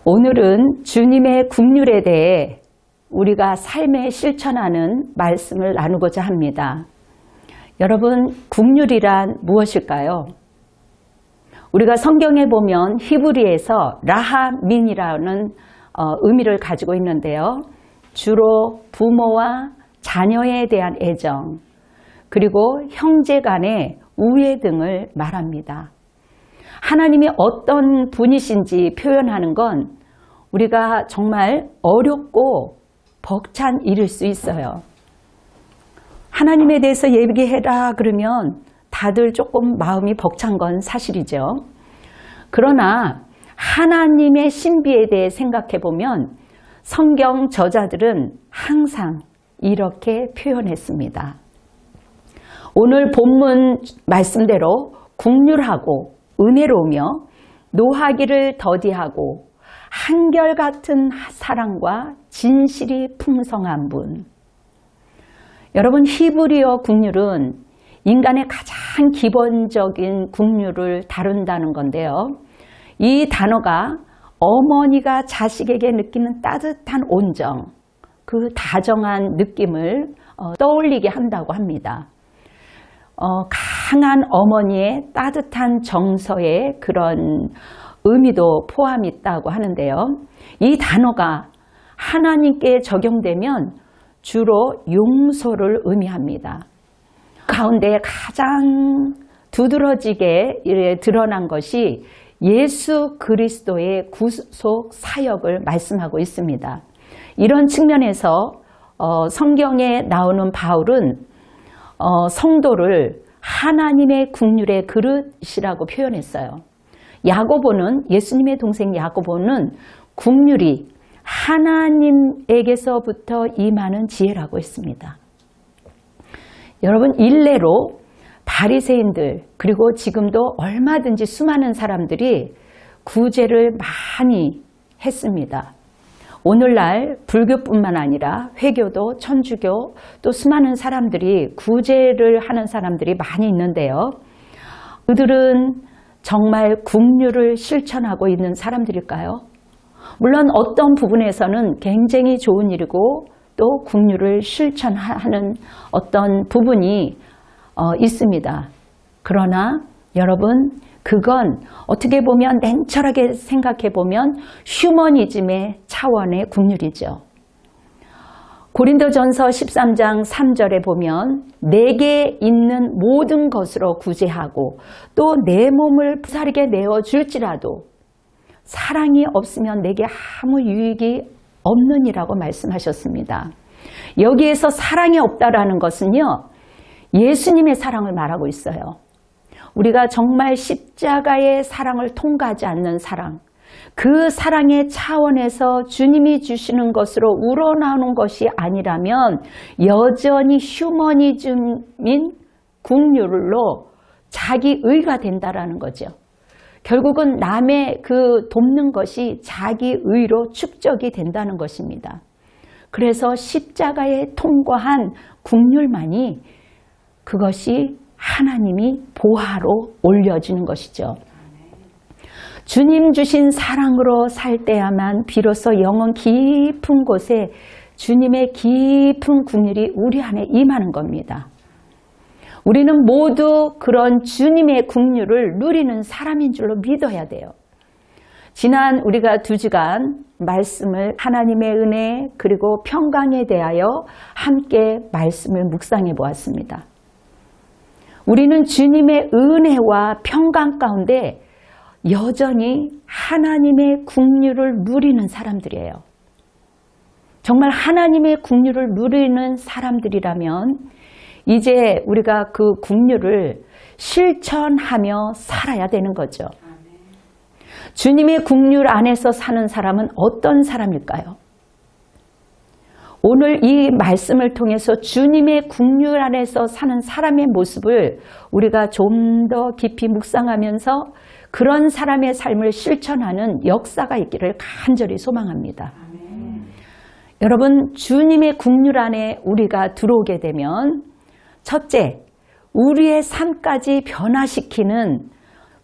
오늘은 주님의 국률에 대해 우리가 삶에 실천하는 말씀을 나누고자 합니다. 여러분, 국률이란 무엇일까요? 우리가 성경에 보면 히브리에서 라하민이라는 의미를 가지고 있는데요. 주로 부모와 자녀에 대한 애정, 그리고 형제 간의 우애 등을 말합니다. 하나님이 어떤 분이신지 표현하는 건 우리가 정말 어렵고 벅찬 일일 수 있어요. 하나님에 대해서 얘기해라 그러면 다들 조금 마음이 벅찬 건 사실이죠. 그러나 하나님의 신비에 대해 생각해 보면 성경 저자들은 항상 이렇게 표현했습니다. 오늘 본문 말씀대로 국률하고 은혜로우며 노하기를 더디하고 한결같은 사랑과 진실이 풍성한 분. 여러분, 히브리어 국률은 인간의 가장 기본적인 국률을 다룬다는 건데요. 이 단어가 어머니가 자식에게 느끼는 따뜻한 온정, 그 다정한 느낌을 떠올리게 한다고 합니다. 강한 어머니의 따뜻한 정서의 그런 의미도 포함이 있다고 하는데요. 이 단어가 하나님께 적용되면 주로 용서를 의미합니다. 가운데 가장 두드러지게 드러난 것이 예수 그리스도의 구속 사역을 말씀하고 있습니다. 이런 측면에서 성경에 나오는 바울은 성도를 하나님의 국률의 그릇이라고 표현했어요. 야고보는, 예수님의 동생 야고보는 국률이 하나님에게서부터 임하는 지혜라고 했습니다. 여러분, 일례로 바리새인들 그리고 지금도 얼마든지 수많은 사람들이 구제를 많이 했습니다. 오늘날 불교뿐만 아니라 회교도, 천주교, 또 수많은 사람들이 구제를 하는 사람들이 많이 있는데요. 그들은 정말 국률을 실천하고 있는 사람들일까요? 물론 어떤 부분에서는 굉장히 좋은 일이고 또 국률을 실천하는 어떤 부분이 있습니다. 그러나 여러분, 그건 어떻게 보면 냉철하게 생각해 보면 휴머니즘의 차원의 국률이죠. 고린도전서 13장 3절에 보면 내게 있는 모든 것으로 구제하고 또 내 몸을 부사르게 내어줄지라도 사랑이 없으면 내게 아무 유익이 없느니라고 말씀하셨습니다. 여기에서 사랑이 없다라는 것은요, 예수님의 사랑을 말하고 있어요. 우리가 정말 십자가의 사랑을 통과하지 않는 사랑, 그 사랑의 차원에서 주님이 주시는 것으로 우러나오는 것이 아니라면 여전히 휴머니즘인 국률로 자기 의가 된다라는 거죠. 결국은 남의 그 돕는 것이 자기 의로 축적이 된다는 것입니다. 그래서 십자가에 통과한 국률만이 그것이 하나님이 보화로 올려지는 것이죠. 주님 주신 사랑으로 살 때야만 비로소 영혼 깊은 곳에 주님의 깊은 국률이 우리 안에 임하는 겁니다. 우리는 모두 그런 주님의 국률을 누리는 사람인 줄로 믿어야 돼요. 지난 우리가 2주간 말씀을 하나님의 은혜 그리고 평강에 대하여 함께 말씀을 묵상해 보았습니다. 우리는 주님의 은혜와 평강 가운데 여전히 하나님의 국률을 누리는 사람들이에요. 정말 하나님의 국률을 누리는 사람들이라면 이제 우리가 그 국률을 실천하며 살아야 되는 거죠. 주님의 국률 안에서 사는 사람은 어떤 사람일까요? 오늘 이 말씀을 통해서 주님의 국률 안에서 사는 사람의 모습을 우리가 좀 더 깊이 묵상하면서 그런 사람의 삶을 실천하는 역사가 있기를 간절히 소망합니다. 여러분, 주님의 국률 안에 우리가 들어오게 되면 첫째, 우리의 삶까지 변화시키는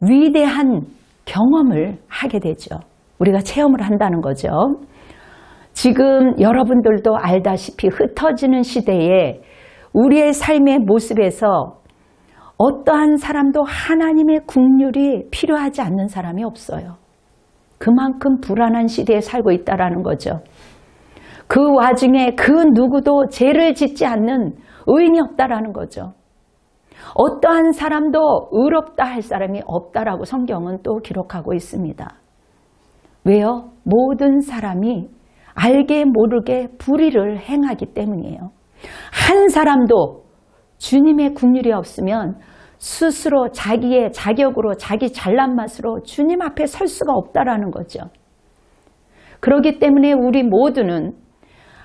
위대한 경험을 하게 되죠. 우리가 체험을 한다는 거죠. 지금 여러분들도 알다시피 흩어지는 시대에 우리의 삶의 모습에서 어떠한 사람도 하나님의 긍휼이 필요하지 않는 사람이 없어요. 그만큼 불안한 시대에 살고 있다는 거죠. 그 와중에 그 누구도 죄를 짓지 않는 의인이 없다라는 거죠. 어떠한 사람도 의롭다 할 사람이 없다라고 성경은 또 기록하고 있습니다. 왜요? 모든 사람이 알게 모르게 불의를 행하기 때문이에요. 한 사람도 주님의 긍휼이 없으면 스스로 자기의 자격으로 자기 잘난 맛으로 주님 앞에 설 수가 없다라는 거죠. 그렇기 때문에 우리 모두는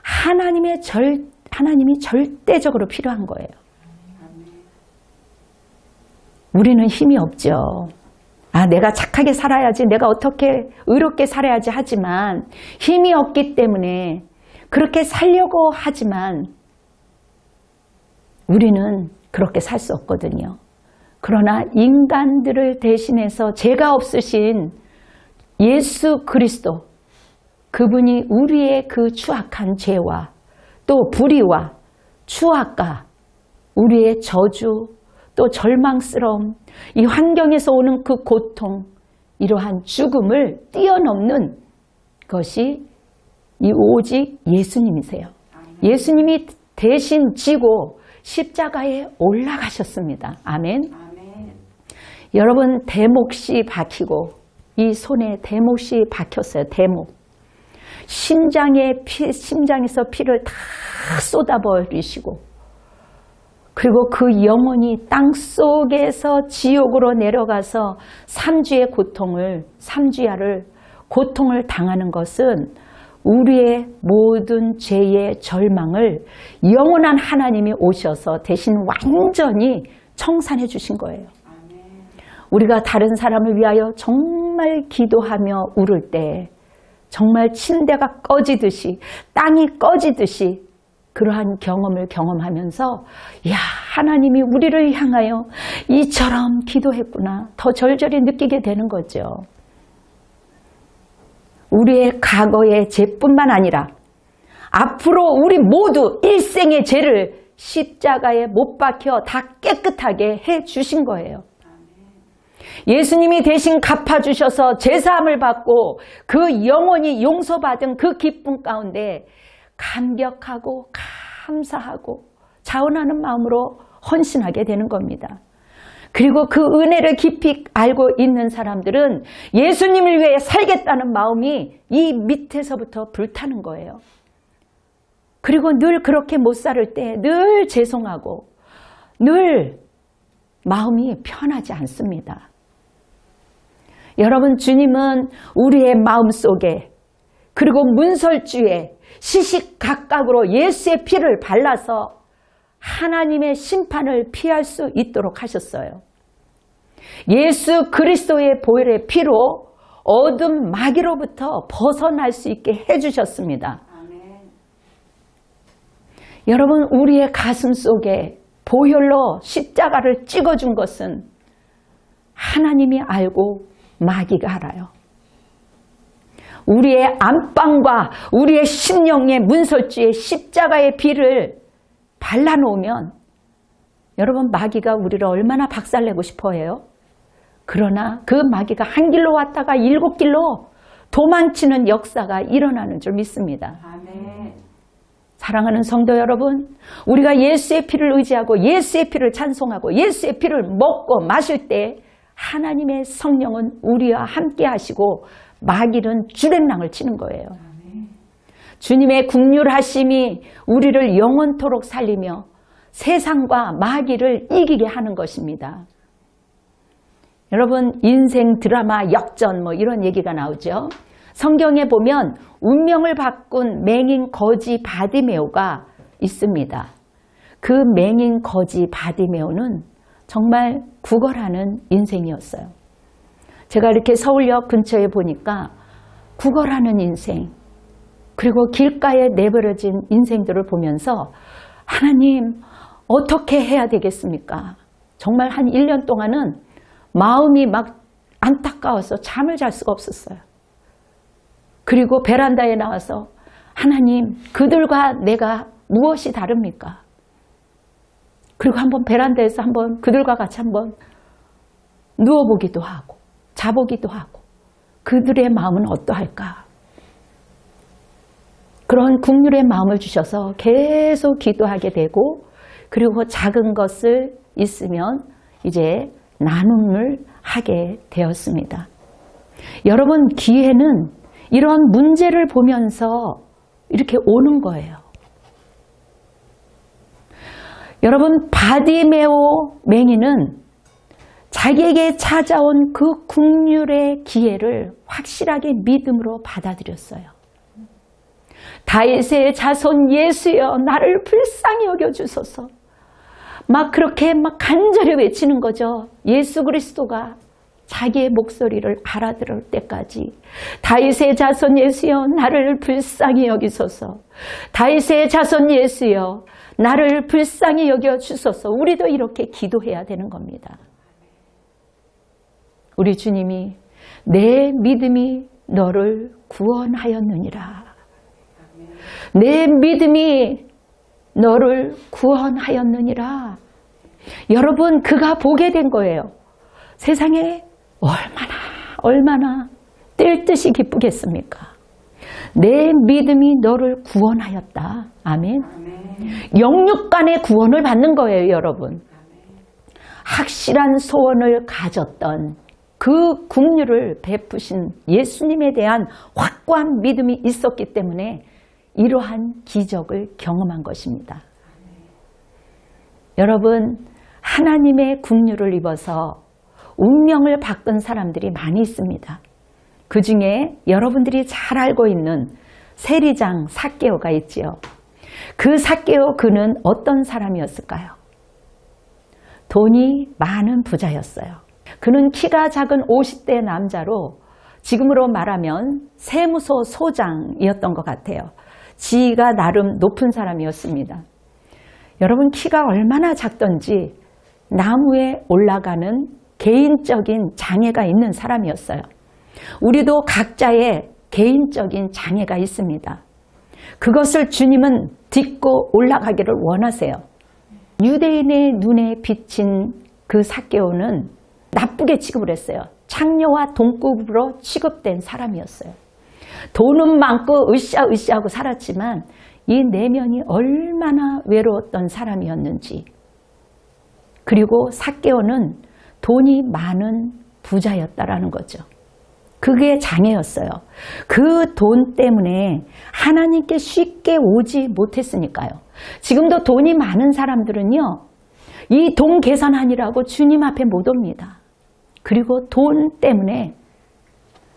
하나님이 절대적으로 필요한 거예요. 우리는 힘이 없죠. 내가 착하게 살아야지, 내가 어떻게 의롭게 살아야지 하지만 힘이 없기 때문에 그렇게 살려고 하지만 우리는 그렇게 살 수 없거든요. 그러나 인간들을 대신해서 죄가 없으신 예수 그리스도, 그분이 우리의 그 추악한 죄와 또 불의와 추악과 우리의 저주 또 절망스러움, 이 환경에서 오는 그 고통, 이러한 죽음을 뛰어넘는 것이 오직 예수님이세요. 예수님이 대신 지고 십자가에 올라가셨습니다. 아멘. 여러분, 대목이 박히고 이 손에 대목이 박혔어요. 대목. 심장에서 피를 다 쏟아버리시고, 그리고 그 영혼이 땅속에서 지옥으로 내려가서 3주의 고통을, 3주야를 고통을 당하는 것은 우리의 모든 죄의 절망을 영원한 하나님이 오셔서 대신 완전히 청산해 주신 거예요. 우리가 다른 사람을 위하여 정말 기도하며 울을 때 정말 침대가 꺼지듯이, 땅이 꺼지듯이 그러한 경험을 경험하면서, 야, 하나님이 우리를 향하여 이처럼 기도했구나, 더 절절히 느끼게 되는 거죠. 우리의 과거의 죄뿐만 아니라 앞으로 우리 모두 일생의 죄를 십자가에 못 박혀 다 깨끗하게 해 주신 거예요. 예수님이 대신 갚아주셔서 죄사함을 받고 그 영원히 용서받은 그 기쁨 가운데 감격하고 감사하고 자원하는 마음으로 헌신하게 되는 겁니다. 그리고 그 은혜를 깊이 알고 있는 사람들은 예수님을 위해 살겠다는 마음이 이 밑에서부터 불타는 거예요. 그리고 늘 그렇게 못 살을 때 늘 죄송하고 늘 마음이 편하지 않습니다. 여러분, 주님은 우리의 마음속에 그리고 문설주에 시시각각으로 예수의 피를 발라서 하나님의 심판을 피할 수 있도록 하셨어요. 예수 그리스도의 보혈의 피로 어둠 마귀로부터 벗어날 수 있게 해주셨습니다. 아멘. 여러분, 우리의 가슴 속에 보혈로 십자가를 찍어준 것은 하나님이 알고 마귀가 알아요. 우리의 안방과 우리의 심령의 문설주에 십자가의 피를 발라놓으면 여러분, 마귀가 우리를 얼마나 박살내고 싶어해요. 그러나 그 마귀가 한 길로 왔다가 7길로 도망치는 역사가 일어나는 줄 믿습니다. 아멘. 사랑하는 성도 여러분, 우리가 예수의 피를 의지하고 예수의 피를 찬송하고 예수의 피를 먹고 마실 때 하나님의 성령은 우리와 함께 하시고 마귀는 주랭랑을 치는 거예요. 아멘. 주님의 긍휼하심이 우리를 영원토록 살리며 세상과 마귀를 이기게 하는 것입니다. 여러분, 인생 드라마 역전 이런 얘기가 나오죠. 성경에 보면 운명을 바꾼 맹인 거지 바디메오가 있습니다. 그 맹인 거지 바디메오는 정말 구걸하는 인생이었어요. 제가 이렇게 서울역 근처에 보니까 구걸하는 인생, 그리고 길가에 내버려진 인생들을 보면서 하나님, 어떻게 해야 되겠습니까? 정말 한 1년 동안은 마음이 막 안타까워서 잠을 잘 수가 없었어요. 그리고 베란다에 나와서 하나님, 그들과 내가 무엇이 다릅니까? 그리고 한번 베란다에서 한번 그들과 같이 한번 누워보기도 하고 자보기도 하고 그들의 마음은 어떠할까? 그런 국률의 마음을 주셔서 계속 기도하게 되고 그리고 작은 것을 있으면 이제 나눔을 하게 되었습니다. 여러분, 기회는 이런 문제를 보면서 이렇게 오는 거예요. 여러분, 바디메오 맹인은 자기에게 찾아온 그 국률의 기회를 확실하게 믿음으로 받아들였어요. 다윗의 자손 예수여, 나를 불쌍히 여겨주소서. 막 그렇게 막 간절히 외치는 거죠. 예수 그리스도가 자기의 목소리를 알아들을 때까지 다윗의 자손 예수여, 나를 불쌍히 여기소서. 다윗의 자손 예수여, 나를 불쌍히 여겨주소서. 우리도 이렇게 기도해야 되는 겁니다. 우리 주님이 내 믿음이 너를 구원하였느니라. 내 믿음이 너를 구원하였느니라. 여러분, 그가 보게 된 거예요. 세상에 얼마나 뜰 듯이 기쁘겠습니까? 내 믿음이 너를 구원하였다. 아멘. 영육 간의 구원을 받는 거예요, 여러분. 확실한 소원을 가졌던 그 긍휼을 베푸신 예수님에 대한 확고한 믿음이 있었기 때문에 이러한 기적을 경험한 것입니다. 여러분, 하나님의 긍휼을 입어서 운명을 바꾼 사람들이 많이 있습니다. 그 중에 여러분들이 잘 알고 있는 세리장 삭개오가 있지요. 그 삭개오, 그는 어떤 사람이었을까요? 돈이 많은 부자였어요. 그는 키가 작은 50대 남자로 지금으로 말하면 세무서 소장이었던 것 같아요. 지위가 나름 높은 사람이었습니다. 여러분, 키가 얼마나 작던지 나무에 올라가는 개인적인 장애가 있는 사람이었어요. 우리도 각자의 개인적인 장애가 있습니다. 그것을 주님은 딛고 올라가기를 원하세요. 유대인의 눈에 비친 그 삭개오는 나쁘게 취급을 했어요. 창녀와 동급으로 취급된 사람이었어요. 돈은 많고 으쌰으쌰하고 살았지만 이 내면이 얼마나 외로웠던 사람이었는지. 그리고 삭개오는 돈이 많은 부자였다라는 거죠. 그게 장애였어요. 그 돈 때문에 하나님께 쉽게 오지 못했으니까요. 지금도 돈이 많은 사람들은요, 이 돈 계산하느라고 주님 앞에 못 옵니다. 그리고 돈 때문에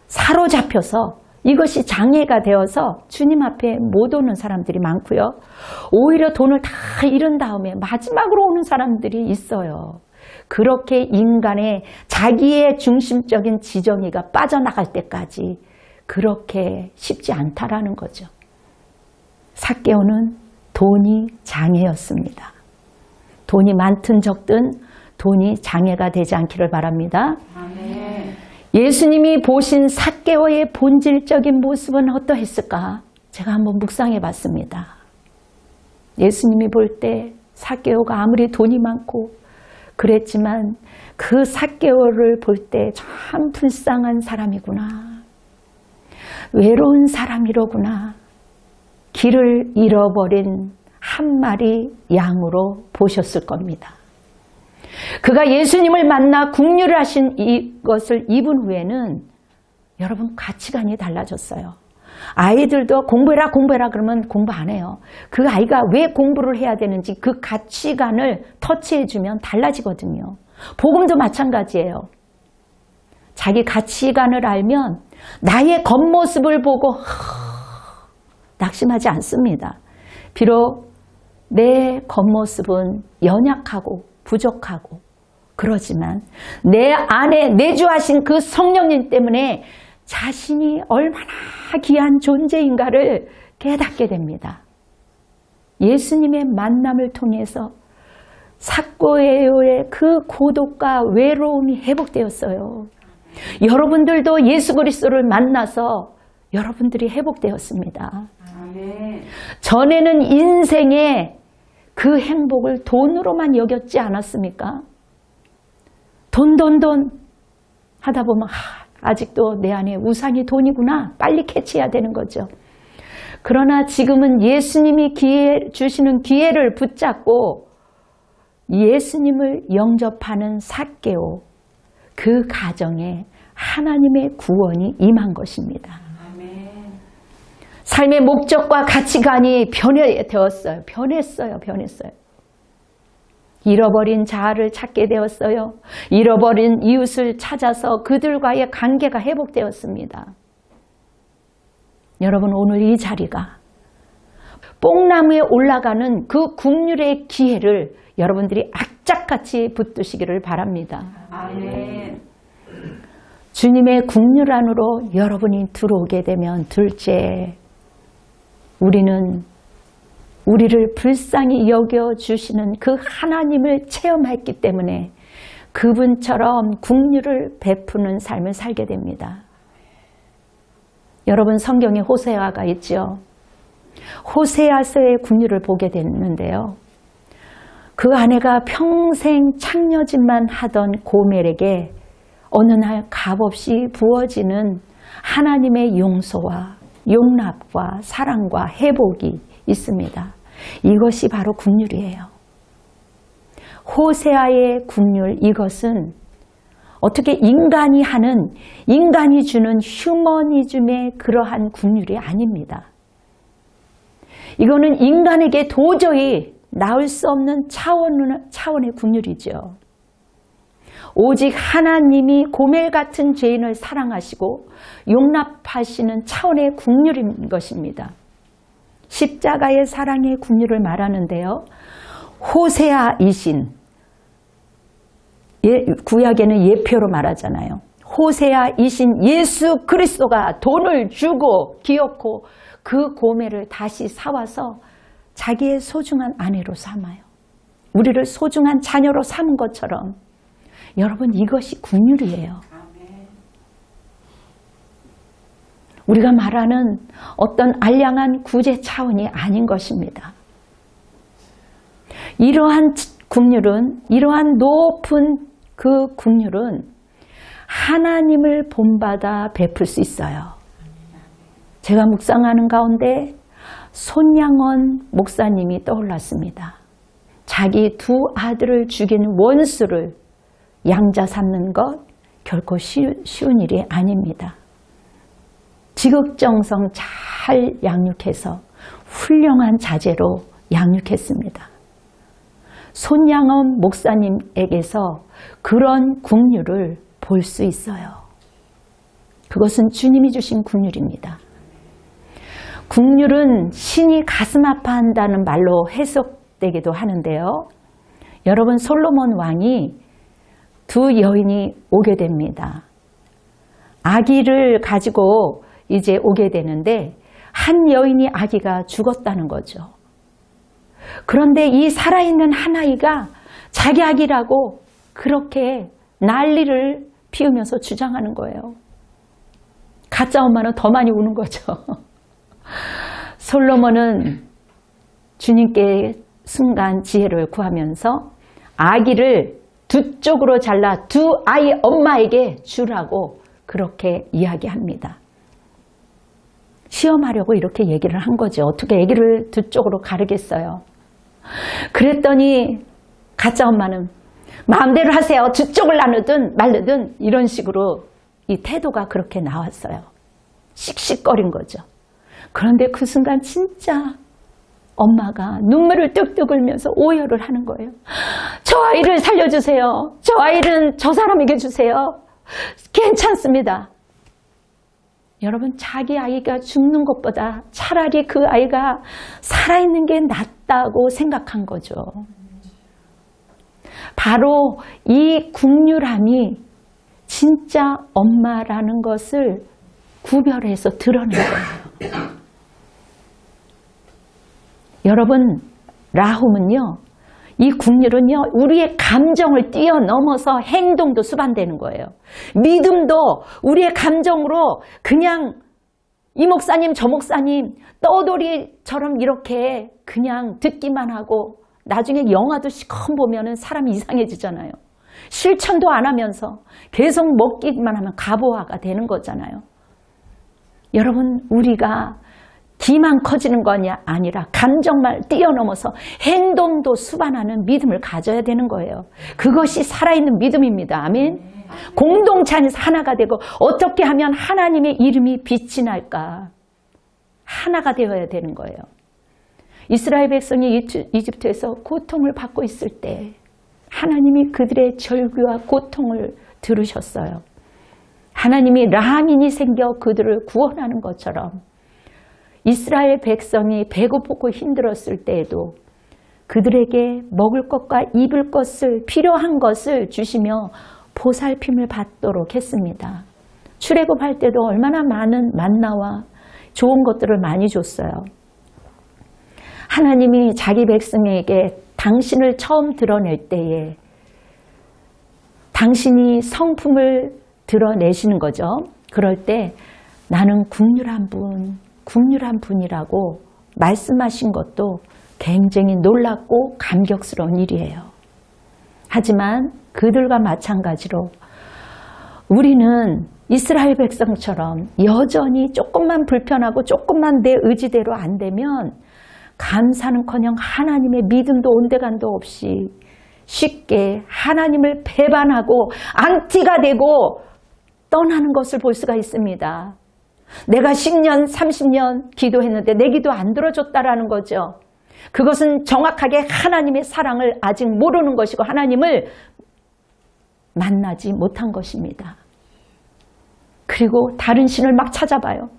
사로잡혀서 이것이 장애가 되어서 주님 앞에 못 오는 사람들이 많고요. 오히려 돈을 다 잃은 다음에 마지막으로 오는 사람들이 있어요. 그렇게 인간의 자기의 중심적인 지정의가 빠져나갈 때까지 그렇게 쉽지 않다라는 거죠. 삭개오는 돈이 장애였습니다. 돈이 많든 적든 돈이 장애가 되지 않기를 바랍니다. 아멘. 예수님이 보신 삭개오의 본질적인 모습은 어떠했을까? 제가 한번 묵상해 봤습니다. 예수님이 볼 때 삭개오가 아무리 돈이 많고 그랬지만 그 삭개오를 볼 때 참 불쌍한 사람이구나. 외로운 사람이로구나. 길을 잃어버린 한 마리 양으로 보셨을 겁니다. 그가 예수님을 만나 긍휼을 하신 이것을 입은 후에는 여러분 가치관이 달라졌어요. 아이들도 공부해라 그러면 공부 안 해요. 그 아이가 왜 공부를 해야 되는지 그 가치관을 터치해 주면 달라지거든요. 복음도 마찬가지예요. 자기 가치관을 알면 나의 겉모습을 보고 낙심하지 않습니다. 비록 내 겉모습은 연약하고 부족하고 그러지만 내 안에 내주하신 그 성령님 때문에 자신이 얼마나 귀한 존재인가를 깨닫게 됩니다. 예수님의 만남을 통해서 삭개오의 그 고독과 외로움이 회복되었어요. 여러분들도 예수 그리스도를 만나서 여러분들이 회복되었습니다. 전에는 인생의 그 행복을 돈으로만 여겼지 않았습니까? 돈 하다 보면 아직도 내 안에 우상이 돈이구나. 빨리 캐치해야 되는 거죠. 그러나 지금은 예수님이 주시는 기회를 붙잡고 예수님을 영접하는 삭개오, 그 가정에 하나님의 구원이 임한 것입니다. 삶의 목적과 가치관이 변했어요. 잃어버린 자아를 찾게 되었어요. 잃어버린 이웃을 찾아서 그들과의 관계가 회복되었습니다. 여러분, 오늘 이 자리가 뽕나무에 올라가는 그 국률의 기회를 여러분들이 악착같이 붙드시기를 바랍니다. 아멘. 주님의 국률 안으로 여러분이 들어오게 되면 둘째, 우리는 우리를 불쌍히 여겨주시는 그 하나님을 체험했기 때문에 그분처럼 국률을 베푸는 삶을 살게 됩니다. 여러분, 성경에 호세아가 있죠. 호세아서의 국률을 보게 됐는데요. 그 아내가 평생 창녀짓만 하던 고멜에게 어느 날 값없이 부어지는 하나님의 용서와 용납과 사랑과 회복이 있습니다. 이것이 바로 국률이에요. 호세아의 국률, 이것은 어떻게 인간이 주는 휴머니즘의 그러한 국률이 아닙니다. 이거는 인간에게 도저히 나올 수 없는 차원의 국률이죠. 오직 하나님이 고멜 같은 죄인을 사랑하시고 용납하시는 차원의 국률인 것입니다. 십자가의 사랑의 국률을 말하는데요. 호세아이신, 구약에는 예표로 말하잖아요. 호세아이신 예수 그리스도가 돈을 주고 기어코 그 고멜을 다시 사와서 자기의 소중한 아내로 삼아요. 우리를 소중한 자녀로 삼은 것처럼 여러분, 이것이 국률이에요. 우리가 말하는 어떤 알량한 구제 차원이 아닌 것입니다. 이러한 국률은, 이러한 높은 그 국률은 하나님을 본받아 베풀 수 있어요. 제가 묵상하는 가운데 손양원 목사님이 떠올랐습니다. 자기 두 아들을 죽인 원수를 양자 삼는 것 결코 쉬운 일이 아닙니다. 지극정성 잘 양육해서 훌륭한 자제로 양육했습니다. 손양원 목사님에게서 그런 국률을 볼 수 있어요. 그것은 주님이 주신 국률입니다. 국률은 신이 가슴 아파한다는 말로 해석되기도 하는데요. 여러분, 솔로몬 왕이 두 여인이 오게 됩니다. 아기를 가지고 이제 오게 되는데 한 여인이 아기가 죽었다는 거죠. 그런데 이 살아있는 한 아이가 자기 아기라고 그렇게 난리를 피우면서 주장하는 거예요. 가짜 엄마는 더 많이 우는 거죠. 솔로몬은 주님께 순간 지혜를 구하면서 아기를 두 쪽으로 잘라 두 아이 엄마에게 주라고 그렇게 이야기합니다. 시험하려고 이렇게 얘기를 한 거죠. 어떻게 아기를 두 쪽으로 가르겠어요. 그랬더니 가짜 엄마는 마음대로 하세요. 두 쪽을 나누든 말르든 이런 식으로 이 태도가 그렇게 나왔어요. 씩씩거린 거죠. 그런데 그 순간 진짜 엄마가 눈물을 뚝뚝 흘면서 오열을 하는 거예요. 저 아이를 살려주세요. 저 아이는 저 사람에게 주세요. 괜찮습니다. 여러분, 자기 아이가 죽는 것보다 차라리 그 아이가 살아있는 게 낫다고 생각한 거죠. 바로 이 국률함이 진짜 엄마라는 것을 구별해서 드러낸 거예요. 여러분, 라훔은요, 이 국률은요, 우리의 감정을 뛰어넘어서 행동도 수반되는 거예요. 믿음도 우리의 감정으로 그냥 이 목사님 저 목사님 떠돌이처럼 이렇게 그냥 듣기만 하고 나중에 영화도 시커먼 보면은 사람이 이상해지잖아요. 실천도 안 하면서 계속 먹기만 하면 가보화가 되는 거잖아요. 여러분, 우리가 귀만 커지는 것이 아니라 감정만 뛰어넘어서 행동도 수반하는 믿음을 가져야 되는 거예요. 그것이 살아있는 믿음입니다. 아멘. 공동체 안에서 하나가 되고 어떻게 하면 하나님의 이름이 빛이 날까? 하나가 되어야 되는 거예요. 이스라엘 백성이 이집트에서 고통을 받고 있을 때 하나님이 그들의 절규와 고통을 들으셨어요. 하나님이 라하민이 생겨 그들을 구원하는 것처럼 이스라엘 백성이 배고프고 힘들었을 때에도 그들에게 먹을 것과 입을 것을 필요한 것을 주시며 보살핌을 받도록 했습니다. 출애굽할 때도 얼마나 많은 만나와 좋은 것들을 많이 줬어요. 하나님이 자기 백성에게 당신을 처음 드러낼 때에 당신이 성품을 드러내시는 거죠. 그럴 때 나는 긍휼한 분이라고 말씀하신 것도 굉장히 놀랍고 감격스러운 일이에요. 하지만 그들과 마찬가지로 우리는 이스라엘 백성처럼 여전히 조금만 불편하고 조금만 내 의지대로 안 되면 감사는커녕 하나님의 믿음도 온데간도 없이 쉽게 하나님을 배반하고 안티가 되고 떠나는 것을 볼 수가 있습니다. 내가 10년, 30년 기도했는데 내 기도 안 들어줬다라는 거죠. 그것은 정확하게 하나님의 사랑을 아직 모르는 것이고 하나님을 만나지 못한 것입니다. 그리고 다른 신을 막 찾아봐요.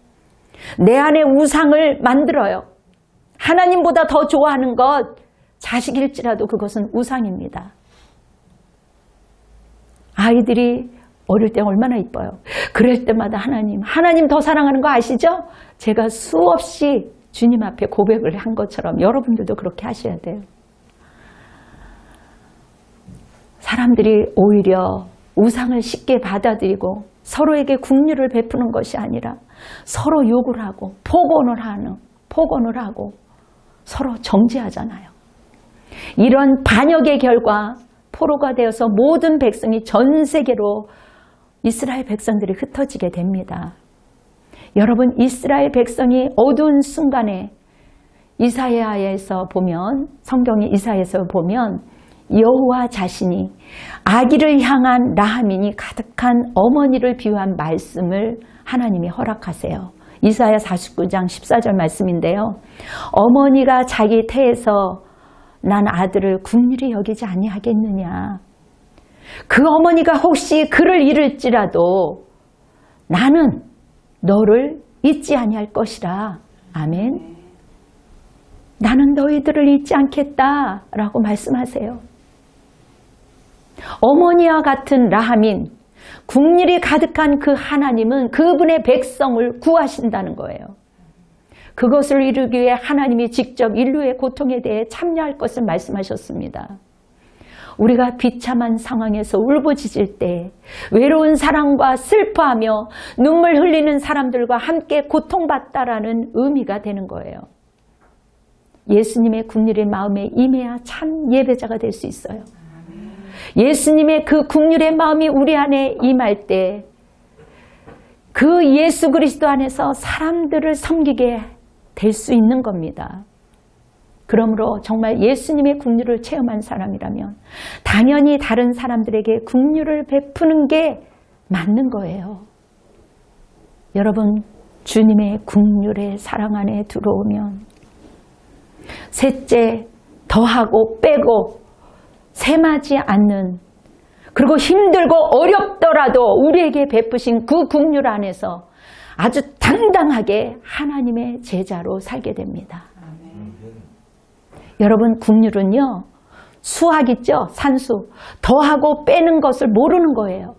내 안에 우상을 만들어요. 하나님보다 더 좋아하는 것, 자식일지라도 그것은 우상입니다. 아이들이 어릴 때 얼마나 이뻐요. 그럴 때마다 하나님 더 사랑하는 거 아시죠? 제가 수없이 주님 앞에 고백을 한 것처럼 여러분들도 그렇게 하셔야 돼요. 사람들이 오히려 우상을 쉽게 받아들이고 서로에게 긍휼을 베푸는 것이 아니라 서로 욕을 하고 폭언을 하고 서로 정죄하잖아요. 이런 반역의 결과 포로가 되어서 모든 백성이 전 세계로 이스라엘 백성들이 흩어지게 됩니다. 여러분, 이스라엘 백성이 어두운 순간에 이사야에서 보면, 성경의 이사야에서 보면 여호와 자신이 아기를 향한 라하민이 가득한 어머니를 비유한 말씀을 하나님이 허락하세요. 이사야 49장 14절 말씀인데요. 어머니가 자기 태에서 난 아들을 긍휼히 여기지 아니하겠느냐. 그 어머니가 혹시 그를 잃을지라도 나는 너를 잊지 아니할 것이라. 아멘. 나는 너희들을 잊지 않겠다라고 말씀하세요. 어머니와 같은 라하민, 긍휼이 가득한 그 하나님은 그분의 백성을 구하신다는 거예요. 그것을 이루기 위해 하나님이 직접 인류의 고통에 대해 참여할 것을 말씀하셨습니다. 우리가 비참한 상황에서 울부짖을 때 외로운 사랑과 슬퍼하며 눈물 흘리는 사람들과 함께 고통받다라는 의미가 되는 거예요. 예수님의 긍휼의 마음에 임해야 참 예배자가 될 수 있어요. 예수님의 그 긍휼의 마음이 우리 안에 임할 때 그 예수 그리스도 안에서 사람들을 섬기게 될 수 있는 겁니다. 그러므로 정말 예수님의 긍휼을 체험한 사람이라면 당연히 다른 사람들에게 긍휼을 베푸는 게 맞는 거예요. 여러분, 주님의 긍휼의 사랑 안에 들어오면 셋째, 더하고 빼고 셈하지 않는, 그리고 힘들고 어렵더라도 우리에게 베푸신 그 긍휼 안에서 아주 당당하게 하나님의 제자로 살게 됩니다. 여러분, 긍휼은요, 수학 있죠? 산수. 더하고 빼는 것을 모르는 거예요.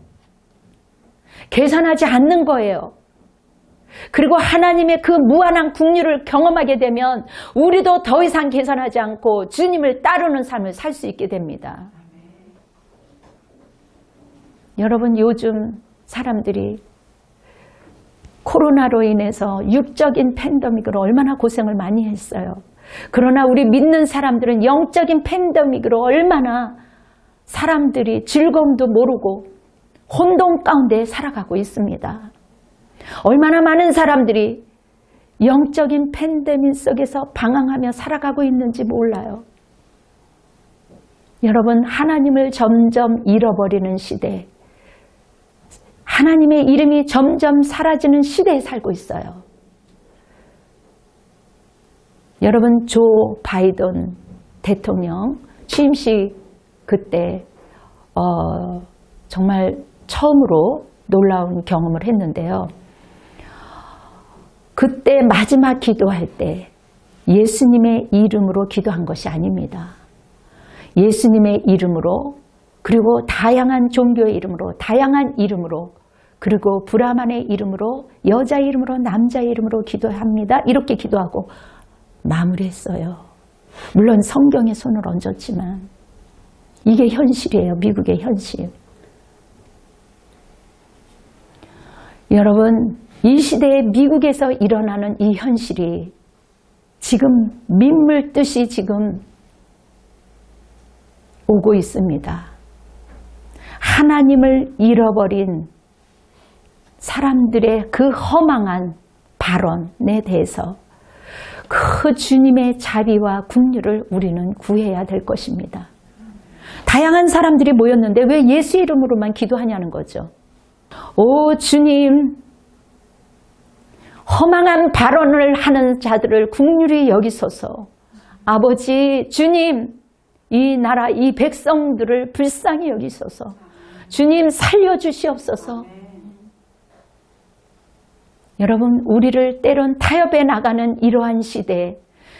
계산하지 않는 거예요. 그리고 하나님의 그 무한한 긍휼을 경험하게 되면 우리도 더 이상 계산하지 않고 주님을 따르는 삶을 살 수 있게 됩니다. 여러분, 요즘 사람들이 코로나로 인해서 육적인 팬데믹으로 얼마나 고생을 많이 했어요. 그러나 우리 믿는 사람들은 영적인 팬데믹으로 얼마나 사람들이 즐거움도 모르고 혼돈 가운데 살아가고 있습니다. 얼마나 많은 사람들이 영적인 팬데믹 속에서 방황하며 살아가고 있는지 몰라요. 여러분, 하나님을 점점 잃어버리는 시대, 하나님의 이름이 점점 사라지는 시대에 살고 있어요. 여러분, 조 바이든 대통령 취임식 그때 정말 처음으로 놀라운 경험을 했는데요. 그때 마지막 기도할 때 예수님의 이름으로 기도한 것이 아닙니다. 예수님의 이름으로, 그리고 다양한 종교의 이름으로, 다양한 이름으로, 그리고 브라만의 이름으로, 여자의 이름으로, 남자의 이름으로 기도합니다. 이렇게 기도하고 마무리했어요. 물론 성경에 손을 얹었지만 이게 현실이에요. 미국의 현실. 여러분, 이 시대에 미국에서 일어나는 이 현실이 지금 민물듯이 지금 오고 있습니다. 하나님을 잃어버린 사람들의 그 허망한 발언에 대해서 그 주님의 자비와 긍휼을 우리는 구해야 될 것입니다. 다양한 사람들이 모였는데 왜 예수 이름으로만 기도하냐는 거죠. 오 주님, 허망한 발언을 하는 자들을 긍휼히 여기소서. 아버지, 주님, 이 나라, 이 백성들을 불쌍히 여기소서. 주님, 살려주시옵소서. 여러분, 우리를 때론 타협해 나가는 이러한 시대에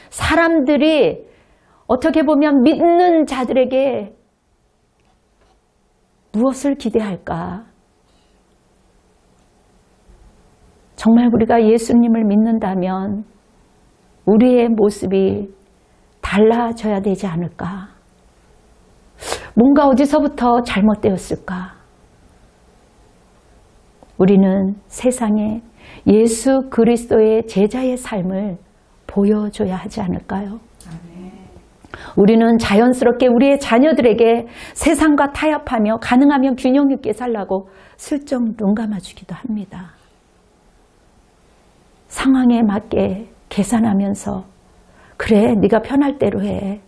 사람들이 어떻게 보면 믿는 자들에게 무엇을 기대할까? 정말 우리가 예수님을 믿는다면 우리의 모습이 달라져야 되지 않을까? 뭔가 어디서부터 잘못되었을까? 우리는 세상에 예수 그리스도의 제자의 삶을 보여줘야 하지 않을까요? 우리는 자연스럽게 우리의 자녀들에게 세상과 타협하며 가능하면 균형 있게 살라고 슬쩍 눈 감아주기도 합니다. 상황에 맞게 계산하면서 그래, 네가 편할 대로 해.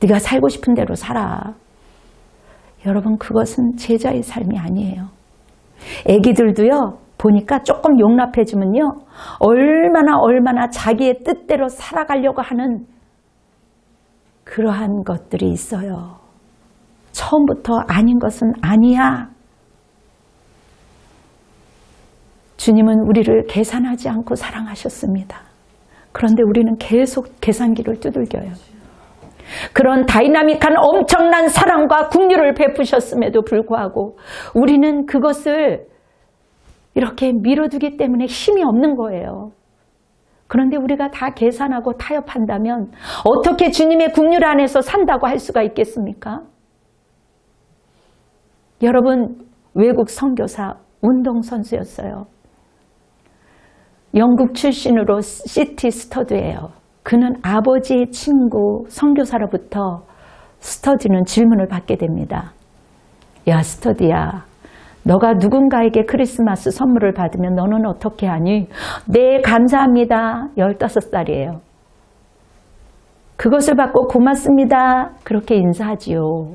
네가 살고 싶은 대로 살아. 여러분, 그것은 제자의 삶이 아니에요. 애기들도요, 보니까 조금 용납해주면요, 얼마나 자기의 뜻대로 살아가려고 하는 그러한 것들이 있어요. 처음부터 아닌 것은 아니야. 주님은 우리를 계산하지 않고 사랑하셨습니다. 그런데 우리는 계속 계산기를 두들겨요. 그런 다이나믹한 엄청난 사랑과 긍휼을 베푸셨음에도 불구하고 우리는 그것을 이렇게 미뤄두기 때문에 힘이 없는 거예요. 그런데 우리가 다 계산하고 타협한다면 어떻게 주님의 긍휼 안에서 산다고 할 수가 있겠습니까? 여러분, 외국 선교사 운동선수였어요. 영국 출신으로 시티 스터드예요. 그는 아버지의 친구 선교사로부터 스터디는 질문을 받게 됩니다. 야, 스터디야, 너가 누군가에게 크리스마스 선물을 받으면 너는 어떻게 하니? 네, 감사합니다. 15살이에요. 그것을 받고 고맙습니다. 그렇게 인사하지요.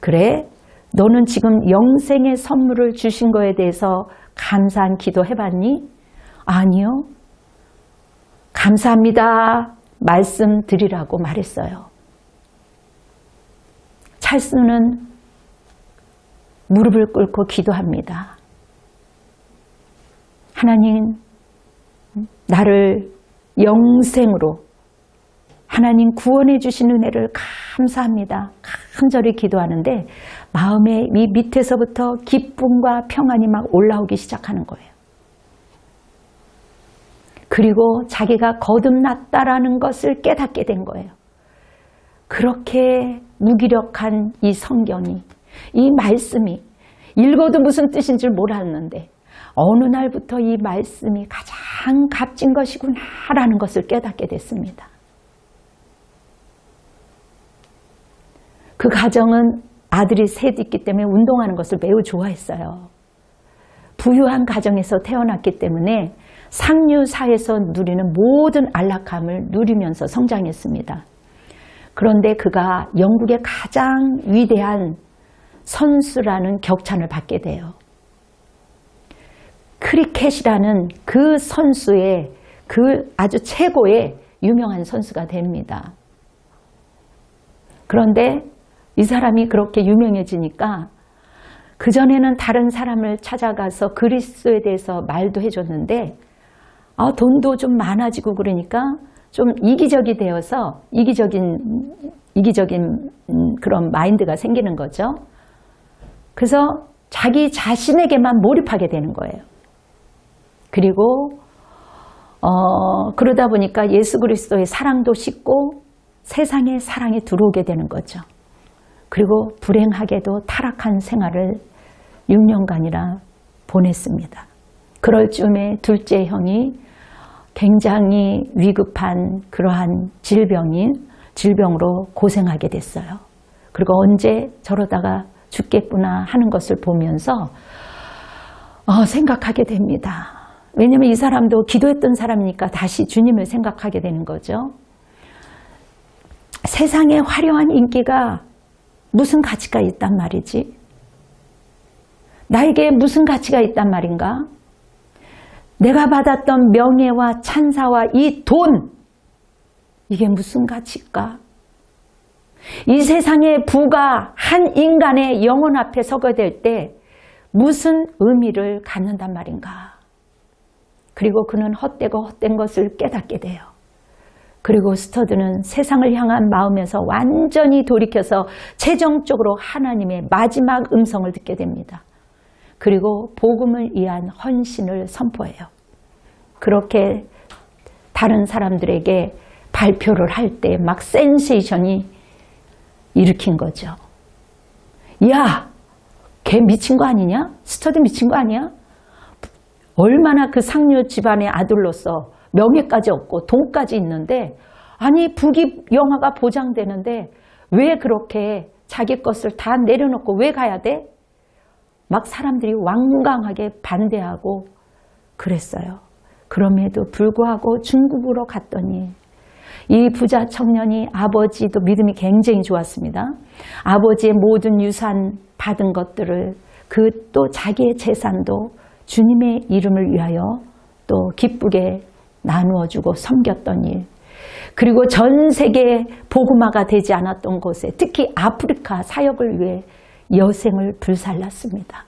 그래? 너는 지금 영생의 선물을 주신 거에 대해서 감사한 기도 해봤니? 아니요. 감사합니다. 말씀드리라고 말했어요. 찰스는 무릎을 꿇고 기도합니다. 하나님, 나를 영생으로 하나님 구원해 주신 은혜를 감사합니다. 간절히 기도하는데 마음의 이 밑에서부터 기쁨과 평안이 막 올라오기 시작하는 거예요. 그리고 자기가 거듭났다라는 것을 깨닫게 된 거예요. 그렇게 무기력한 이 성경이, 이 말씀이 읽어도 무슨 뜻인 줄 몰랐는데 어느 날부터 이 말씀이 가장 값진 것이구나라는 것을 깨닫게 됐습니다. 그 가정은 아들이 셋 있기 때문에 운동하는 것을 매우 좋아했어요. 부유한 가정에서 태어났기 때문에 상류사에서 누리는 모든 안락함을 누리면서 성장했습니다. 그런데 그가 영국의 가장 위대한 선수라는 격찬을 받게 돼요. 크리켓이라는 그 선수의 그 아주 최고의 유명한 선수가 됩니다. 그런데 이 사람이 그렇게 유명해지니까 그전에는 다른 사람을 찾아가서 그리스도에 대해서 말도 해줬는데 돈도 좀 많아지고 그러니까 좀 이기적이 되어서 이기적인 그런 마인드가 생기는 거죠. 그래서 자기 자신에게만 몰입하게 되는 거예요. 그리고 그러다 보니까 예수 그리스도의 사랑도 식고 세상의 사랑이 들어오게 되는 거죠. 그리고 불행하게도 타락한 생활을 6년간이나 보냈습니다. 그럴 즈음에 둘째 형이 굉장히 위급한 그러한 질병으로 고생하게 됐어요. 그리고 언제 저러다가 죽겠구나 하는 것을 보면서 생각하게 됩니다. 왜냐하면 이 사람도 기도했던 사람이니까 다시 주님을 생각하게 되는 거죠. 세상의 화려한 인기가 무슨 가치가 있단 말이지? 나에게 무슨 가치가 있단 말인가? 내가 받았던 명예와 찬사와 이 돈, 이게 무슨 가치일까? 이 세상의 부가 한 인간의 영혼 앞에 서게 될 때 무슨 의미를 갖는단 말인가? 그리고 그는 헛된 것을 깨닫게 돼요. 그리고 스터드는 세상을 향한 마음에서 완전히 돌이켜서 최종적으로 하나님의 마지막 음성을 듣게 됩니다. 그리고 복음을 위한 헌신을 선포해요. 그렇게 다른 사람들에게 발표를 할 때 막 센세이션이 일으킨 거죠. 야, 걔 미친 거 아니냐? 스터디 미친 거 아니야? 얼마나 그 상류 집안의 아들로서 명예까지 얻고 돈까지 있는데, 아니 부귀 영화가 보장되는데 왜 그렇게 자기 것을 다 내려놓고 왜 가야 돼? 막 사람들이 완강하게 반대하고 그랬어요. 그럼에도 불구하고 중국으로 갔더니 이 부자 청년이 아버지도 믿음이 굉장히 좋았습니다. 아버지의 모든 유산 받은 것들을 또 자기의 재산도 주님의 이름을 위하여 또 기쁘게 나누어주고 섬겼던 일, 그리고 전 세계 복음화가 되지 않았던 곳에 특히 아프리카 사역을 위해 여생을 불살랐습니다.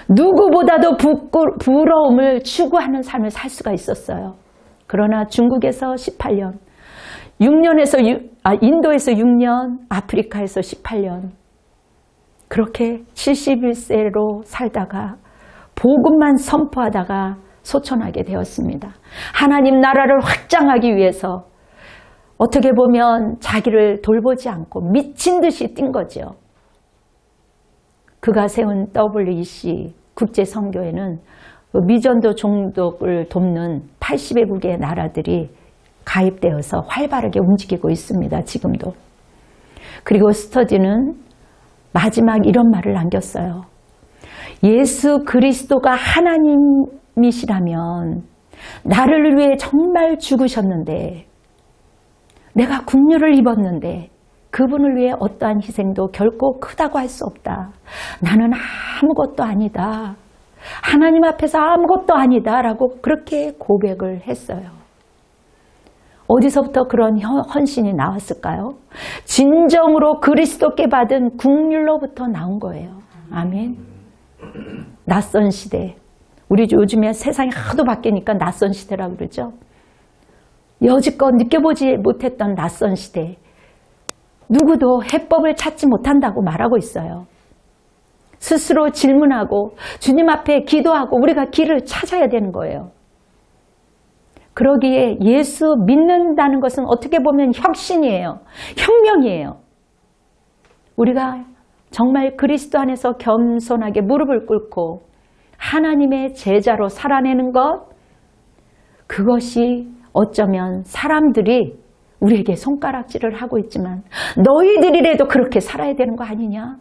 누구보다도 부러움을 추구하는 삶을 살 수가 있었어요. 그러나 중국에서 18년, 인도에서 6년, 아프리카에서 18년, 그렇게 71세로 살다가 복음만 선포하다가 소천하게 되었습니다. 하나님 나라를 확장하기 위해서 어떻게 보면 자기를 돌보지 않고 미친 듯이 뛴 거죠. 그가 세운 WEC 국제선교회는 미전도 종독을 돕는 80개국의 나라들이 가입되어서 활발하게 움직이고 있습니다. 지금도. 그리고 스터디는 마지막 이런 말을 남겼어요. 예수 그리스도가 하나님이시라면 나를 위해 정말 죽으셨는데, 내가 국류를 입었는데 그분을 위해 어떠한 희생도 결코 크다고 할 수 없다. 나는 아무것도 아니다. 하나님 앞에서 아무것도 아니다 라고 그렇게 고백을 했어요. 어디서부터 그런 헌신이 나왔을까요? 진정으로 그리스도께 받은 국률로부터 나온 거예요. 아멘. 낯선 시대. 우리 요즘에 세상이 하도 바뀌니까 낯선 시대라고 그러죠. 여지껏 느껴보지 못했던 낯선 시대. 누구도 해법을 찾지 못한다고 말하고 있어요. 스스로 질문하고 주님 앞에 기도하고 우리가 길을 찾아야 되는 거예요. 그러기에 예수 믿는다는 것은 어떻게 보면 혁신이에요. 혁명이에요. 우리가 정말 그리스도 안에서 겸손하게 무릎을 꿇고 하나님의 제자로 살아내는 것, 그것이 어쩌면 사람들이 우리에게 손가락질을 하고 있지만 너희들이라도 그렇게 살아야 되는 거 아니냐?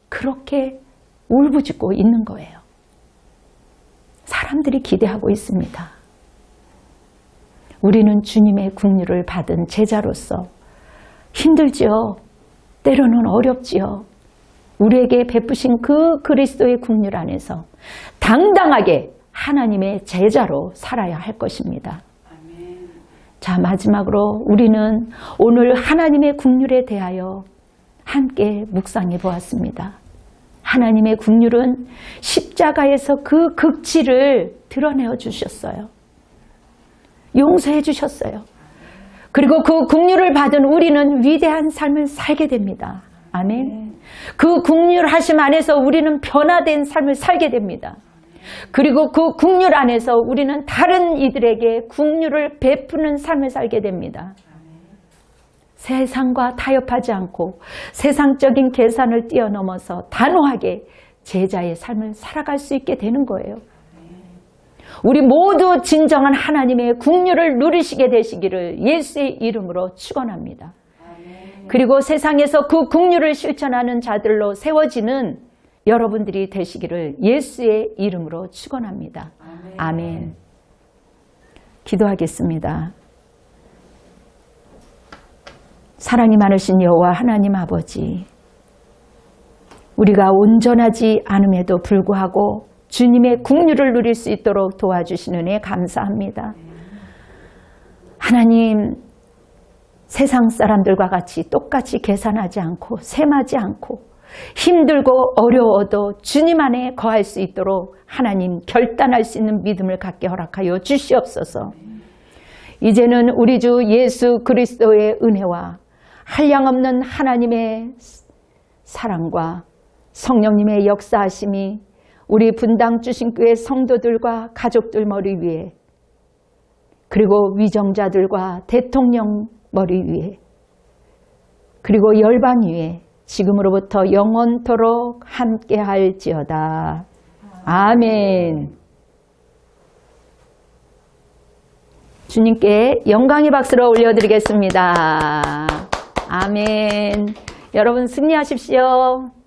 그렇게 울부짖고 있는 거예요. 사람들이 기대하고 있습니다. 우리는 주님의 긍휼을 받은 제자로서 힘들지요. 때로는 어렵지요. 우리에게 베푸신 그 그리스도의 긍휼 안에서 당당하게 하나님의 제자로 살아야 할 것입니다. 자, 마지막으로 우리는 오늘 하나님의 긍휼에 대하여 함께 묵상해 보았습니다. 하나님의 긍휼은 십자가에서 그 극치를 드러내어 주셨어요. 용서해 주셨어요. 그리고 그 긍휼을 받은 우리는 위대한 삶을 살게 됩니다. 아멘. 그 긍휼하심 안에서 우리는 변화된 삶을 살게 됩니다. 그리고 그 긍휼 안에서 우리는 다른 이들에게 긍휼을 베푸는 삶을 살게 됩니다. 세상과 타협하지 않고 세상적인 계산을 뛰어넘어서 단호하게 제자의 삶을 살아갈 수 있게 되는 거예요. 우리 모두 진정한 하나님의 긍휼을 누리시게 되시기를 예수의 이름으로 축원합니다. 그리고 세상에서 그 긍휼을 실천하는 자들로 세워지는 여러분들이 되시기를 예수의 이름으로 축원합니다. 아멘. 기도하겠습니다. 사랑이 많으신 여호와 하나님 아버지, 우리가 온전하지 않음에도 불구하고 주님의 긍휼을 누릴 수 있도록 도와주시는 은혜 감사합니다. 하나님, 세상 사람들과 같이 똑같이 계산하지 않고 셈하지 않고 힘들고 어려워도 주님 안에 거할 수 있도록 하나님 결단할 수 있는 믿음을 갖게 허락하여 주시옵소서. 이제는 우리 주 예수 그리스도의 은혜와 한량없는 하나님의 사랑과 성령님의 역사하심이 우리 분당 주신교회 성도들과 가족들 머리 위에, 그리고 위정자들과 대통령 머리 위에, 그리고 열방 위에 지금으로부터 영원토록 함께 할지어다. 아멘. 주님께 영광의 박수로 올려드리겠습니다. 아멘. 여러분 승리하십시오.